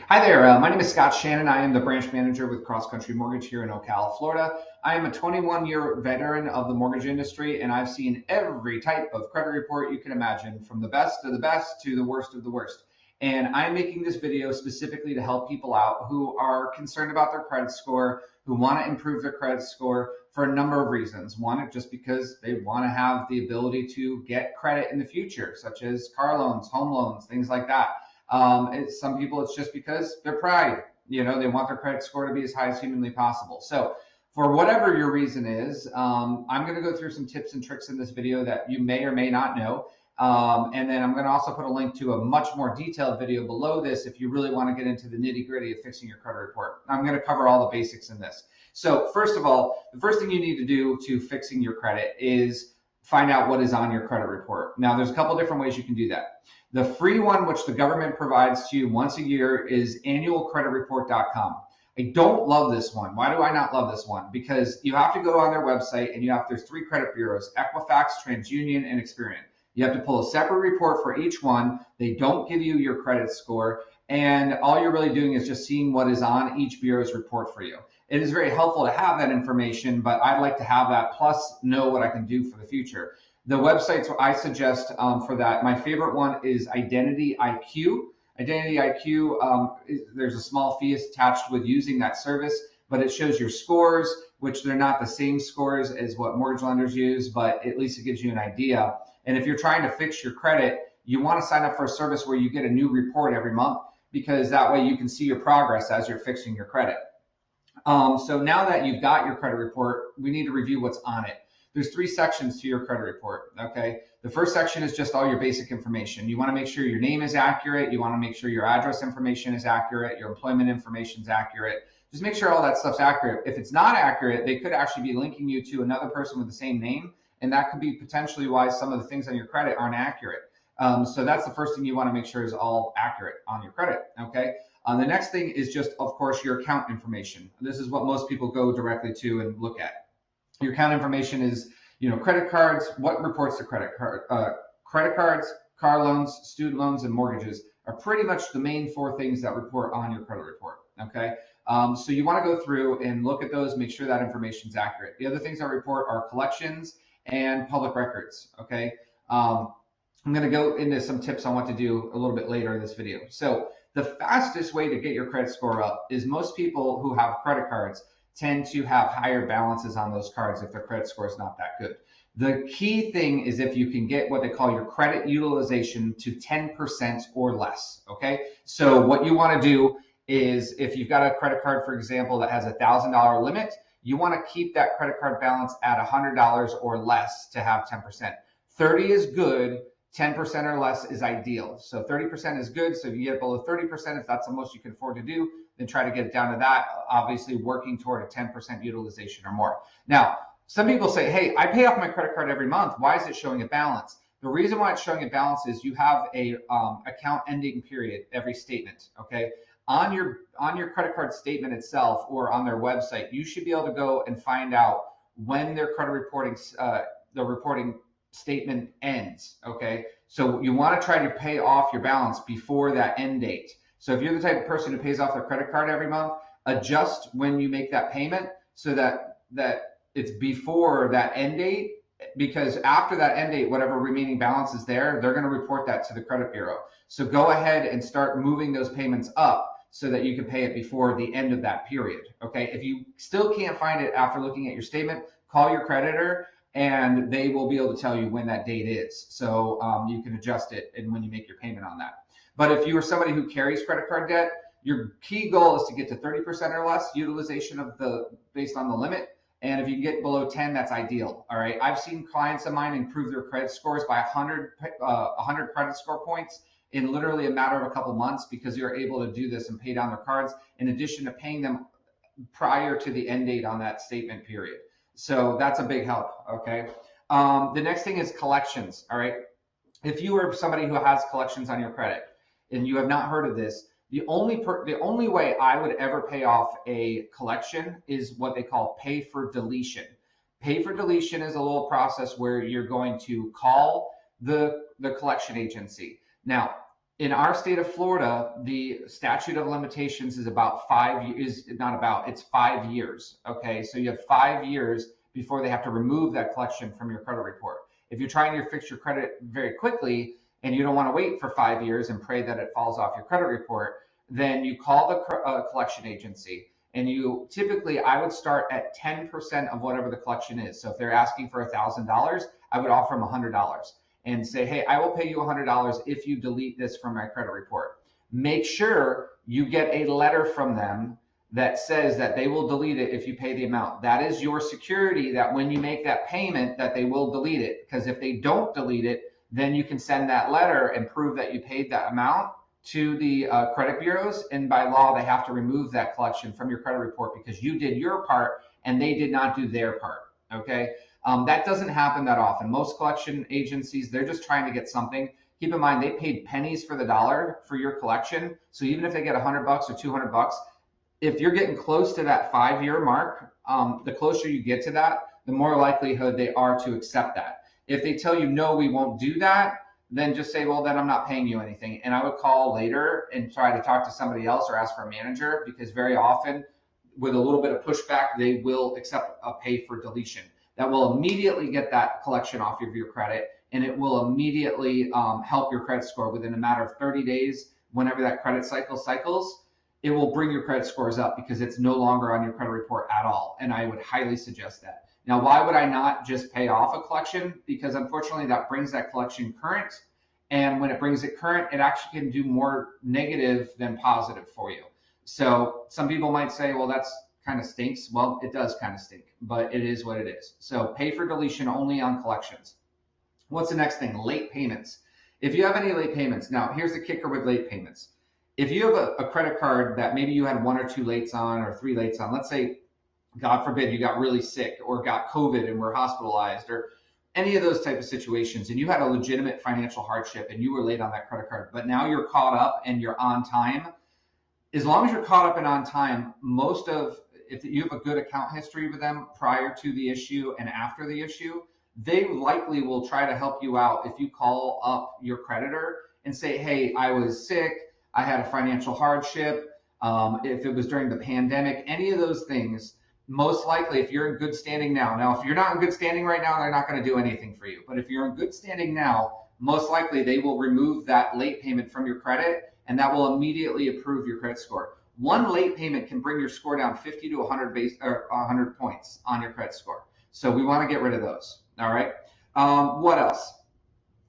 Hi there. My name is Scott Shannon. I am the branch manager with Cross Country Mortgage here in Ocala, Florida. I am a 21-year veteran of the mortgage industry, and I've seen every type of credit report you can imagine, from the best of the best to the worst of the worst. And I'm making this video specifically to help people out who are concerned about their credit score, who want to improve their credit score for a number of reasons. One, just because they want to have the ability to get credit in the future, such as car loans, home loans, things like that. Some people, it's just because their pride, they want their credit score to be as high as humanly possible. So for whatever your reason is, I'm going to go through some tips and tricks in this video that you may or may not know. And then I'm going to also put a link to a much more detailed video below this if you really want to get into the nitty gritty of fixing your credit report. I'm going to cover all the basics in this. So first of all, the first thing you need to do to fixing your credit is find out what is on your credit report. Now, there's a couple different ways you can do that. The free one, which the government provides to you once a year, is annualcreditreport.com. I don't love this one. Why do I not love this one? Because you have to go on their website and there's 3 credit bureaus: Equifax, TransUnion, and Experian. You have to pull a separate report for each one. They don't give you your credit score, and all you're really doing is just seeing what is on each bureau's report for you. It is very helpful to have that information, but I'd like to have that plus know what I can do for the future. The websites I suggest for that, my favorite one is Identity IQ. Identity IQ, there's a small fee attached with using that service, but it shows your scores, which they're not the same scores as what mortgage lenders use, but at least it gives you an idea. And if you're trying to fix your credit, you want to sign up for a service where you get a new report every month, because that way you can see your progress as you're fixing your credit. So now that you've got your credit report, we need to review what's on it. There's 3 sections to your credit report, okay? The first section is just all your basic information. You want to make sure your name is accurate. You want to make sure your address information is accurate. Your employment information is accurate. Just make sure all that stuff's accurate. If it's not accurate, they could actually be linking you to another person with the same name, and that could be potentially why some of the things on your credit aren't accurate. So that's the first thing you want to make sure is all accurate on your credit, okay? The next thing is just, of course, your account information. This is what most people go directly to and look at. Your account information is, credit cards, what reports to credit cards, car loans, student loans, and mortgages are pretty much the main 4 things that report on your credit report, okay? So you want to go through and look at those, make sure that information is accurate. The other things that report are collections and public records, okay? I'm going to go into some tips on what to do a little bit later in this video. So the fastest way to get your credit score up is most people who have credit cards tend to have higher balances on those cards if their credit score is not that good. The key thing is if you can get what they call your credit utilization to 10% or less, okay? So what you want to do is, if you've got a credit card, for example, that has a $1,000 limit, you want to keep that credit card balance at $100 or less to have 10%. 30 is good. 10% or less is ideal. So 30% is good. So if you get below 30%, if that's the most you can afford to do, then try to get it down to that, obviously working toward a 10% utilization or more. Now, some people say, hey, I pay off my credit card every month. Why is it showing a balance? The reason why it's showing a balance is you have a account ending period every statement, okay? On your credit card statement itself or on their website, you should be able to go and find out when their credit reporting, the reporting statement ends, okay? So you want to try to pay off your balance before that end date. So if you're the type of person who pays off their credit card every month, adjust when you make that payment so that it's before that end date, because after that end date, whatever remaining balance is there, they're going to report that to the credit bureau. So go ahead and start moving those payments up so that you can pay it before the end of that period, okay? If you still can't find it after looking at your statement, call your creditor and they will be able to tell you when that date is. So you can adjust it and when you make your payment on that. But if you are somebody who carries credit card debt, your key goal is to get to 30% or less utilization based on the limit. And if you get below 10, that's ideal. All right. I've seen clients of mine improve their credit scores by 100 credit score points in literally a matter of a couple months, because you're able to do this and pay down their cards in addition to paying them prior to the end date on that statement period. So that's a big help, okay? The next thing is collections, all right? If you are somebody who has collections on your credit and you have not heard of this, the only way I would ever pay off a collection is what they call pay for deletion. Pay for deletion is a little process where you're going to call the collection agency. Now, In our state of Florida, the statute of limitations is about 5 years, not about, it's 5 years. Okay, so you have 5 years before they have to remove that collection from your credit report. If you're trying to fix your credit very quickly and you don't want to wait for 5 years and pray that it falls off your credit report, then you call the collection agency. And you typically, I would start at 10% of whatever the collection is. So if they're asking for $1,000, I would offer them $100 and say, hey, I will pay you $100 if you delete this from my credit report. Make sure you get a letter from them that says that they will delete it if you pay the amount. That is your security that when you make that payment that they will delete it. Because if they don't delete it, then you can send that letter and prove that you paid that amount to the credit bureaus. And by law, they have to remove that collection from your credit report because you did your part and they did not do their part. Okay. That doesn't happen that often. Most collection agencies, they're just trying to get something. Keep in mind, they paid pennies for the dollar for your collection. So even if they get $100 or $200, if you're getting close to that 5-year mark, the closer you get to that, the more likelihood they are to accept that. If they tell you, no, we won't do that, then just say, well, then I'm not paying you anything. And I would call later and try to talk to somebody else or ask for a manager, because very often with a little bit of pushback, they will accept a pay for deletion. That will immediately get that collection off of your credit, and it will immediately help your credit score within a matter of 30 days. Whenever that credit cycle cycles, it will bring your credit scores up because it's no longer on your credit report at all. And I would highly suggest that. Now, why would I not just pay off a collection? Because unfortunately, that brings that collection current. And when it brings it current, it actually can do more negative than positive for you. So some people might say, well, that's kind of stinks. Well, it does kind of stink, but it is what it is. So pay for deletion only on collections. What's the next thing? Late payments. If you have any late payments, now here's the kicker with late payments. If you have a credit card that maybe you had 1 or 2 lates on or 3 lates on, let's say, God forbid, you got really sick or got COVID and were hospitalized or any of those type of situations, and you had a legitimate financial hardship and you were late on that credit card, but now you're caught up and you're on time. As long as you're caught up and on time, if you have a good account history with them prior to the issue and after the issue, they likely will try to help you out if you call up your creditor and say, hey, I was sick, I had a financial hardship, if it was during the pandemic, any of those things. Most likely, if you're in good standing now, if you're not in good standing right now, they're not going to do anything for you. But if you're in good standing now, most likely they will remove that late payment from your credit, and that will immediately improve your credit score. One late payment can bring your score down 50 to 100 points on your credit score. So we want to get rid of those. All right. What else?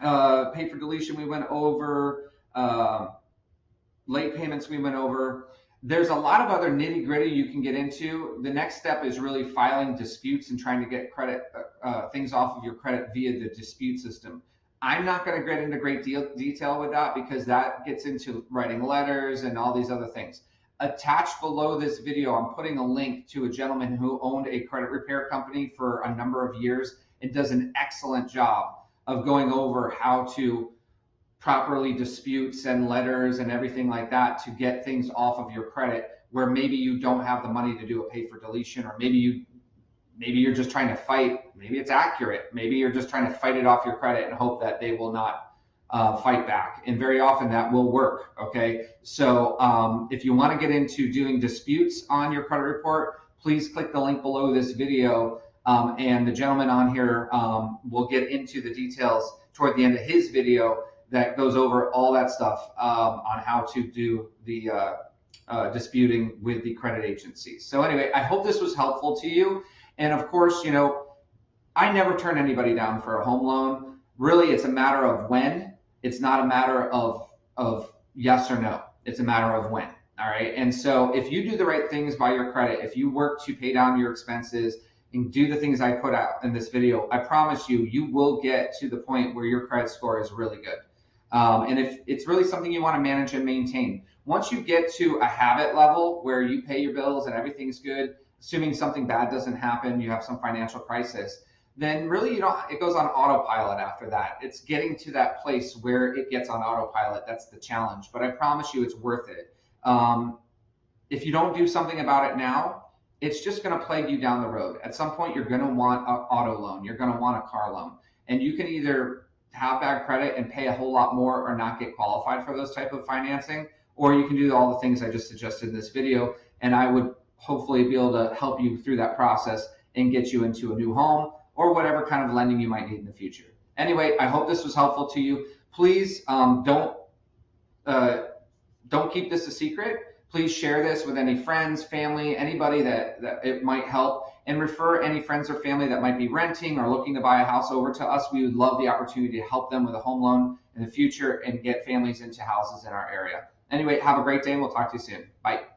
Pay for deletion we went over. Late payments we went over. There's a lot of other nitty gritty you can get into. The next step is really filing disputes and trying to get credit things off of your credit via the dispute system. I'm not going to get into great detail with that because that gets into writing letters and all these other things. Attached below this video, I'm putting a link to a gentleman who owned a credit repair company for a number of years and does an excellent job of going over how to properly dispute, send letters and everything like that to get things off of your credit where maybe you don't have the money to do a pay for deletion, or maybe you're just trying to fight, maybe it's accurate, maybe you're just trying to fight it off your credit and hope that they will not fight back. And very often that will work. Okay. So if you want to get into doing disputes on your credit report, please click the link below this video. And the gentleman on here will get into the details toward the end of his video that goes over all that stuff on how to do the disputing with the credit agencies. So anyway, I hope this was helpful to you. And of course, I never turn anybody down for a home loan. Really, it's a matter of when. It's not a matter of yes or no. It's a matter of when. All right. And so if you do the right things by your credit, if you work to pay down your expenses and do the things I put out in this video, I promise you will get to the point where your credit score is really good. And if it's really something you want to manage and maintain, once you get to a habit level where you pay your bills and everything's good, assuming something bad doesn't happen, you have some financial crisis, then really, it goes on autopilot after that. It's getting to that place where it gets on autopilot. That's the challenge. But I promise you it's worth it. If you don't do something about it now, it's just going to plague you down the road. At some point, you're going to want an auto loan. You're going to want a car loan. And you can either have bad credit and pay a whole lot more or not get qualified for those type of financing, or you can do all the things I just suggested in this video, and I would hopefully be able to help you through that process and get you into a new home or whatever kind of lending you might need in the future. Anyway, I hope this was helpful to you. Please don't keep this a secret. Please share this with any friends, family, anybody that it might help, and refer any friends or family that might be renting or looking to buy a house over to us. We would love the opportunity to help them with a home loan in the future and get families into houses in our area. Anyway, have a great day and we'll talk to you soon. Bye.